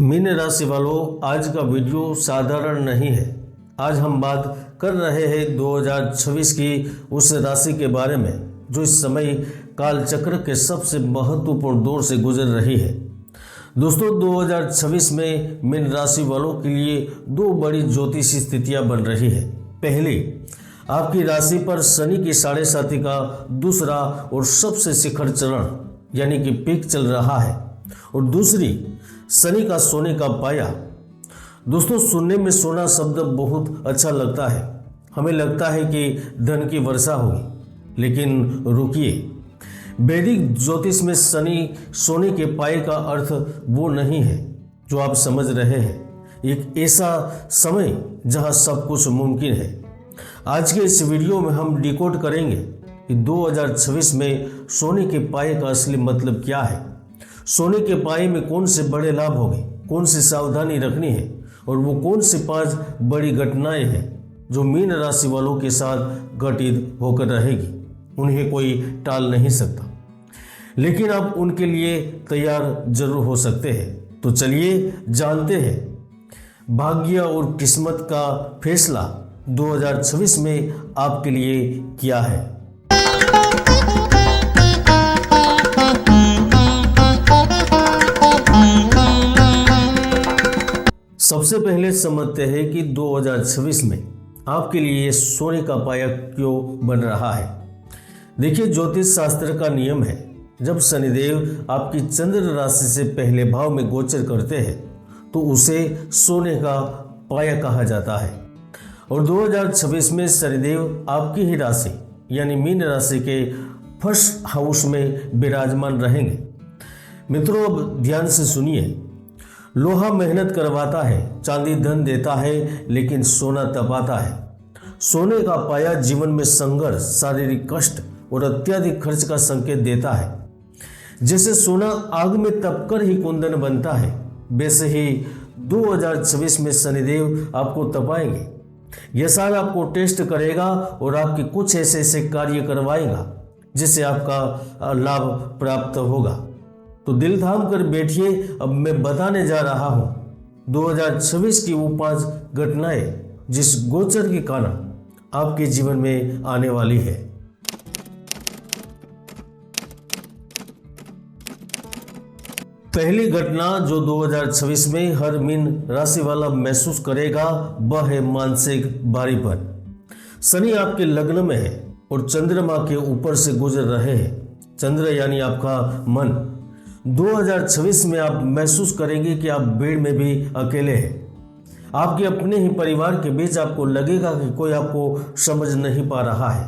Mean राशि वालों, आज का वीडियो साधारण नहीं है। आज हम बात कर रहे हैं 2026 की उस राशि के बारे में जो इस समय काल चक्र के सबसे महत्वपूर्ण दौर से गुजर रही है। दोस्तों, 2026 में मीन राशि वालों के लिए दो बड़ी ज्योतिषी स्थितियां बन रही है। पहली, आपकी राशि पर शनि की 7.5 का दूसरा और सबसे शिखर चरण यानी कि पीक चल रहा है, और दूसरी शनि का सोने का पाया। दोस्तों, सुनने में सोना शब्द बहुत अच्छा लगता है। हमें लगता है कि धन की वर्षा होगी, लेकिन रुकिए, वैदिक ज्योतिष में शनि सोने के पाए का अर्थ वो नहीं है जो आप समझ रहे हैं। एक ऐसा समय जहां सब कुछ मुमकिन है। आज के इस वीडियो में हम डिकोड करेंगे कि 2026 में सोने के पाए का असली मतलब क्या है, सोने के पाए में कौन से बड़े लाभ होंगे, कौन सी सावधानी रखनी है, और वो कौन सी 5 बड़ी घटनाएं हैं जो मीन राशि वालों के साथ घटित होकर रहेगी। उन्हें कोई टाल नहीं सकता, लेकिन आप उनके लिए तैयार जरूर हो सकते हैं। तो चलिए जानते हैं भाग्य और किस्मत का फैसला 2026 में आपके लिए क्या है। सबसे पहले समझते हैं कि 2026 में आपके लिए सोने का पाया क्यों बन रहा है। देखिए, ज्योतिष शास्त्र का नियम है, जब शनिदेव आपकी चंद्र राशि से पहले भाव में गोचर करते हैं तो उसे सोने का पाया कहा जाता है। और 2026 में शनिदेव आपकी ही राशि यानी मीन राशि के फर्स्ट हाउस में विराजमान रहेंगे। मित्रों, अब ध्यान से सुनिए। लोहा मेहनत करवाता है, चांदी धन देता है, लेकिन सोना तपाता है। सोने का पाया जीवन में संघर्ष, शारीरिक कष्ट और अत्यधिक खर्च का संकेत देता है। जैसे सोना आग में तपकर ही कुंदन बनता है, वैसे ही 2026 में शनिदेव आपको तपाएंगे। यह साल आपको टेस्ट करेगा और आपके कुछ ऐसे कार्य करवाएगा जिससे आपका लाभ प्राप्त होगा। तो दिल थाम कर बैठिए, अब मैं बताने जा रहा हूं 2026 की वो 5 घटनाएं जिस गोचर के कारण आपके जीवन में आने वाली है। पहली घटना जो 2026 में हर मीन राशि वाला महसूस करेगा वह है मानसिक भारीपन। शनि आपके लग्न में है और चंद्रमा के ऊपर से गुजर रहे हैं। चंद्र यानी आपका मन। 2026 में आप महसूस करेंगे कि आप भीड़ में भी अकेले हैं। आपके अपने ही परिवार के बीच आपको लगेगा कि कोई आपको समझ नहीं पा रहा है।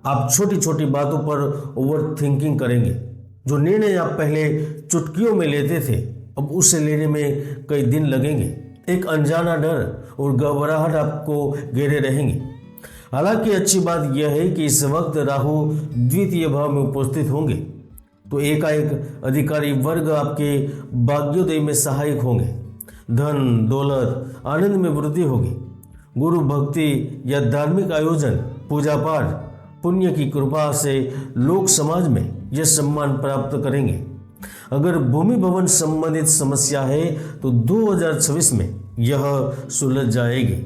आप छोटी छोटी बातों पर ओवर थिंकिंग करेंगे। जो निर्णय आप पहले चुटकियों में लेते थे, अब उसे लेने में कई दिन लगेंगे। एक अनजाना डर और घबराहट आपको घेरे रहेंगे। हालांकि अच्छी बात यह है कि इस वक्त राहु द्वितीय भाव में उपस्थित होंगे, तो एकाएक अधिकारी वर्ग आपके भाग्योदय में सहायक होंगे। धन दौलत आनंद में वृद्धि होगी। गुरु भक्ति या धार्मिक आयोजन, पूजा पाठ, पुण्य की कृपा से लोक समाज में यह सम्मान प्राप्त करेंगे। अगर भूमि भवन संबंधित समस्या है तो 2026 में यह सुलझ जाएगी।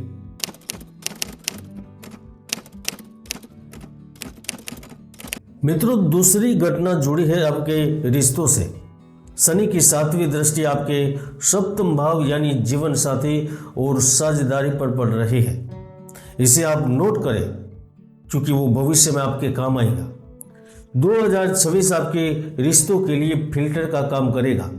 मित्रों, दूसरी घटना जुड़ी है आपके रिश्तों से। शनि की 7वीं दृष्टि आपके सप्तम भाव यानी जीवन साथी और साझेदारी पर पड़ रही है। इसे आप नोट करें क्योंकि वो भविष्य में आपके काम आएगा। 2026 आपके रिश्तों के लिए फिल्टर का काम करेगा।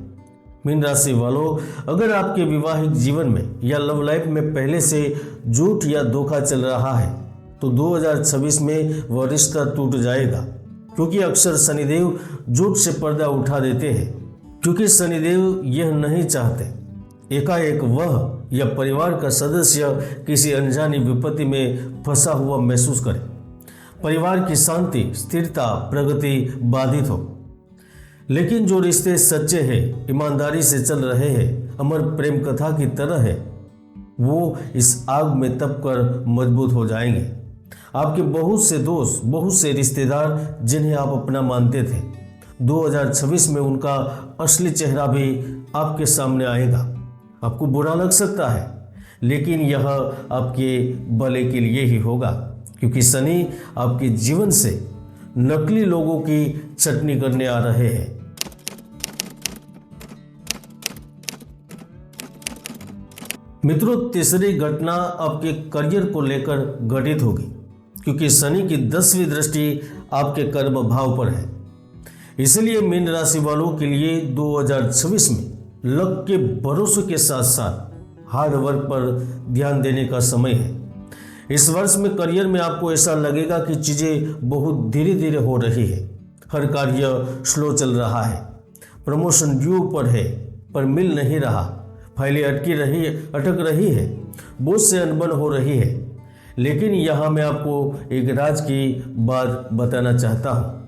मीन राशि वालों, अगर आपके वैवाहिक जीवन में या लव लाइफ में पहले से झूठ या धोखा चल रहा है तो 2026 में वह रिश्ता टूट जाएगा, क्योंकि अक्सर शनिदेव झूठ से पर्दा उठा देते हैं। क्योंकि शनिदेव यह नहीं चाहते एकाएक वह या परिवार का सदस्य किसी अनजानी विपत्ति में फंसा हुआ महसूस करे। परिवार की शांति, स्थिरता, प्रगति बाधित हो। लेकिन जो रिश्ते सच्चे हैं, ईमानदारी से चल रहे हैं, अमर प्रेम कथा की तरह है, वो इस आग में तपकर मजबूत हो जाएंगे। आपके बहुत से दोस्त, बहुत से रिश्तेदार जिन्हें आप अपना मानते थे, 2026 में उनका असली चेहरा भी आपके सामने आएगा। आपको बुरा लग सकता है, लेकिन यह आपके भले के लिए ही होगा, क्योंकि शनि आपके जीवन से नकली लोगों की चटनी करने आ रहे हैं। मित्रों, तीसरी घटना आपके करियर को लेकर घटित होगी, क्योंकि शनि की 10वीं दृष्टि आपके कर्म भाव पर है। इसलिए मीन राशि वालों के लिए 2026 में लक के भरोसे के साथ साथ हार्ड वर्क पर ध्यान देने का समय है। इस वर्ष में करियर में आपको ऐसा लगेगा कि चीज़ें बहुत धीरे धीरे हो रही है। हर कार्य स्लो चल रहा है, प्रमोशन ड्यू पर है पर मिल नहीं रहा, फाइलें अटक रही है, बहुत से अनबन हो रही है। लेकिन यहाँ मैं आपको एक राज की बात बताना चाहता हूँ।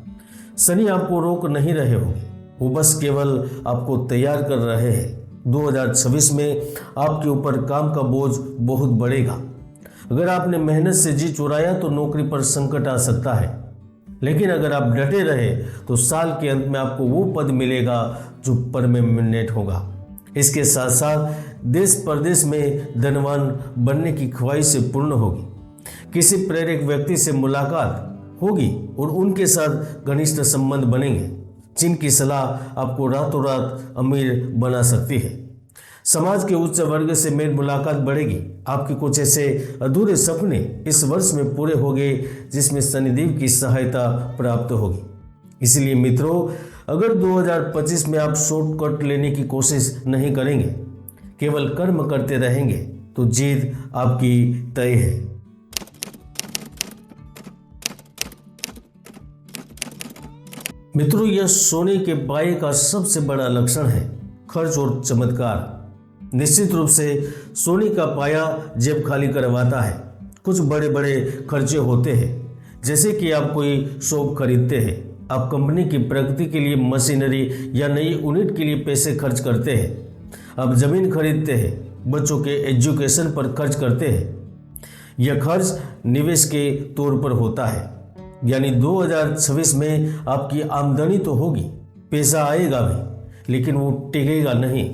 शनि आपको रोक नहीं रहे होंगे, वो बस केवल आपको तैयार कर रहे हैं। 2026 में आपके ऊपर काम का बोझ बहुत बढ़ेगा। अगर आपने मेहनत से जी चुराया तो नौकरी पर संकट आ सकता है, लेकिन अगर आप डटे रहे तो साल के अंत में आपको वो पद मिलेगा जो परमानेंट होगा। इसके साथ साथ देश प्रदेश में धनवान बनने की ख्वाहिश पूर्ण होगी। किसी प्रेरक व्यक्ति से मुलाकात होगी और उनके साथ घनिष्ठ संबंध बनेंगे, जिनकी सलाह आपको रातों रात अमीर बना सकती है। समाज के उच्च वर्ग से मेल मुलाकात बढ़ेगी। आपके कुछ ऐसे अधूरे सपने इस वर्ष में पूरे होंगे जिसमें शनिदेव की सहायता प्राप्त होगी। इसलिए मित्रों, अगर 2025 में आप शॉर्टकट लेने की कोशिश नहीं करेंगे, केवल कर्म करते रहेंगे, तो जीत आपकी तय है। मित्रों, यह सोने के पाए का सबसे बड़ा लक्षण है, खर्च और चमत्कार। निश्चित रूप से सोने का पाया जेब खाली करवाता है। कुछ बड़े बड़े खर्चे होते हैं, जैसे कि आप कोई शॉप खरीदते हैं, आप कंपनी की प्रगति के लिए मशीनरी या नई यूनिट के लिए पैसे खर्च करते हैं, आप जमीन खरीदते हैं, बच्चों के एजुकेशन पर खर्च करते हैं। यह खर्च निवेश के तौर पर होता है, यानी 2026 में आपकी आमदनी तो होगी, पैसा आएगा भी, लेकिन वो टिकेगा नहीं।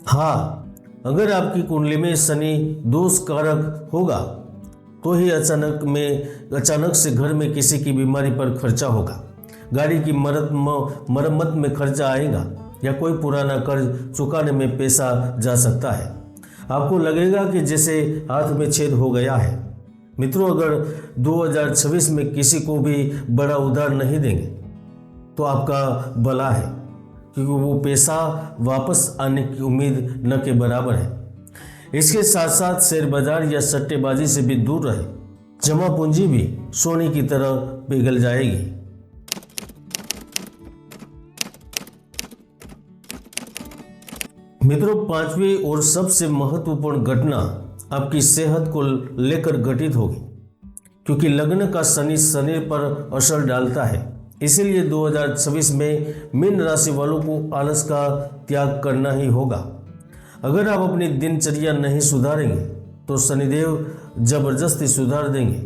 हाँ, अगर आपकी कुंडली में शनि दोष कारक होगा तो ही अचानक से घर में किसी की बीमारी पर खर्चा होगा, गाड़ी की मरम्मत में खर्चा आएगा, या कोई पुराना कर्ज चुकाने में पैसा जा सकता है। आपको लगेगा कि जैसे हाथ में छेद हो गया है। मित्रों, अगर 2026 में किसी को भी बड़ा उधार नहीं देंगे तो आपका भला है, क्योंकि वो पैसा वापस आने की उम्मीद न के बराबर है। इसके साथ साथ शेयर बाजार या सट्टेबाजी से भी दूर रहे, जमा पूंजी भी सोने की तरह पिघल जाएगी। मित्रों, पांचवी और सबसे महत्वपूर्ण घटना आपकी सेहत को लेकर घटित होगी, क्योंकि लग्न का शनि पर असर डालता है। इसीलिए 2026 में मीन राशि वालों को आलस का त्याग करना ही होगा। अगर आप अपनी दिनचर्या नहीं सुधारेंगे तो शनिदेव जबरदस्ती सुधार देंगे।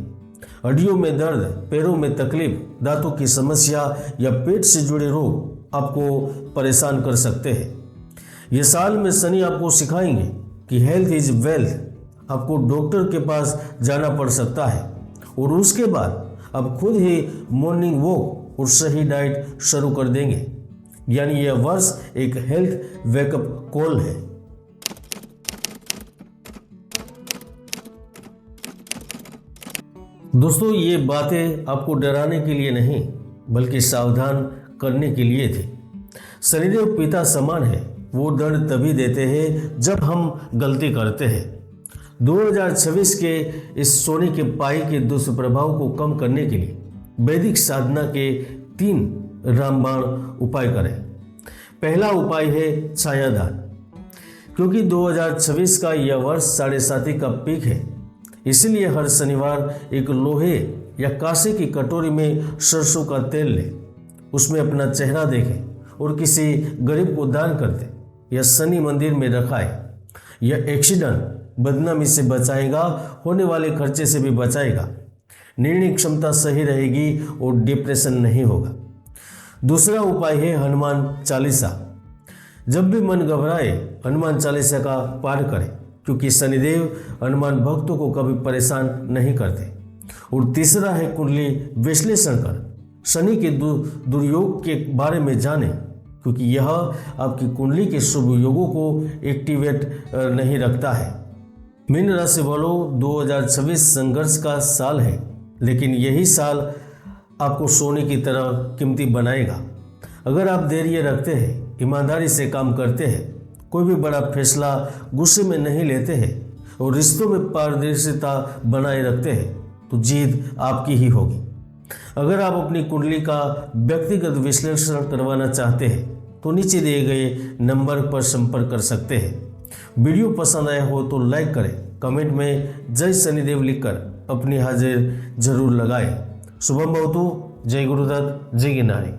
हड्डियों में दर्द, पैरों में तकलीफ, दांतों की समस्या या पेट से जुड़े रोग आपको परेशान कर सकते हैं। ये साल में शनि आपको सिखाएंगे कि हेल्थ इज वेल्थ। आपको डॉक्टर के पास जाना पड़ सकता है और उसके बाद आप खुद ही मॉर्निंग वॉक और सही डाइट शुरू कर देंगे। यानी यह वर्ष एक हेल्थ वेकअप कॉल है। दोस्तों, ये बातें आपको डराने के लिए नहीं बल्कि सावधान करने के लिए थे। शनिदेव पिता समान है, वो दंड तभी देते हैं जब हम गलती करते हैं। 2026 के इस सोने के पाई के दुष्प्रभाव को कम करने के लिए वैदिक साधना के 3 रामबाण उपाय करें। पहला उपाय है छायादान, क्योंकि 2026 का यह वर्ष 7.5 का पीक है। इसलिए हर शनिवार एक लोहे या कांसे की कटोरी में सरसों का तेल लें, उसमें अपना चेहरा देखें और किसी गरीब को दान कर दें या शनि मंदिर में रखाएं। यह एक्सीडेंट बदनामी से बचाएगा, होने वाले खर्चे से भी बचाएगा, निर्णय क्षमता सही रहेगी और डिप्रेशन नहीं होगा। दूसरा उपाय है हनुमान चालीसा। जब भी मन घबराए हनुमान चालीसा का पाठ करें, क्योंकि शनिदेव हनुमान भक्तों को कभी परेशान नहीं करते। और तीसरा है कुंडली विश्लेषण कर शनि के दुर्योग के बारे में जानें, क्योंकि यह आपकी कुंडली के शुभ योगों को एक्टिवेट नहीं रखता है। मीन राशि वालों, 2026 संघर्ष का साल है, लेकिन यही साल आपको सोने की तरह कीमती बनाएगा। अगर आप धैर्य रखते हैं, ईमानदारी से काम करते हैं, कोई भी बड़ा फैसला गुस्से में नहीं लेते हैं और रिश्तों में पारदर्शिता बनाए रखते हैं, तो जीत आपकी ही होगी। अगर आप अपनी कुंडली का व्यक्तिगत विश्लेषण करवाना चाहते हैं तो नीचे दिए गए नंबर पर संपर्क कर सकते हैं। वीडियो पसंद आया हो तो लाइक करें, कमेंट में जय शनिदेव लिखकर अपनी हाजिर जरूर लगाएं। शुभम भवतु। जय गुरुदत्त, जय गिरनारी।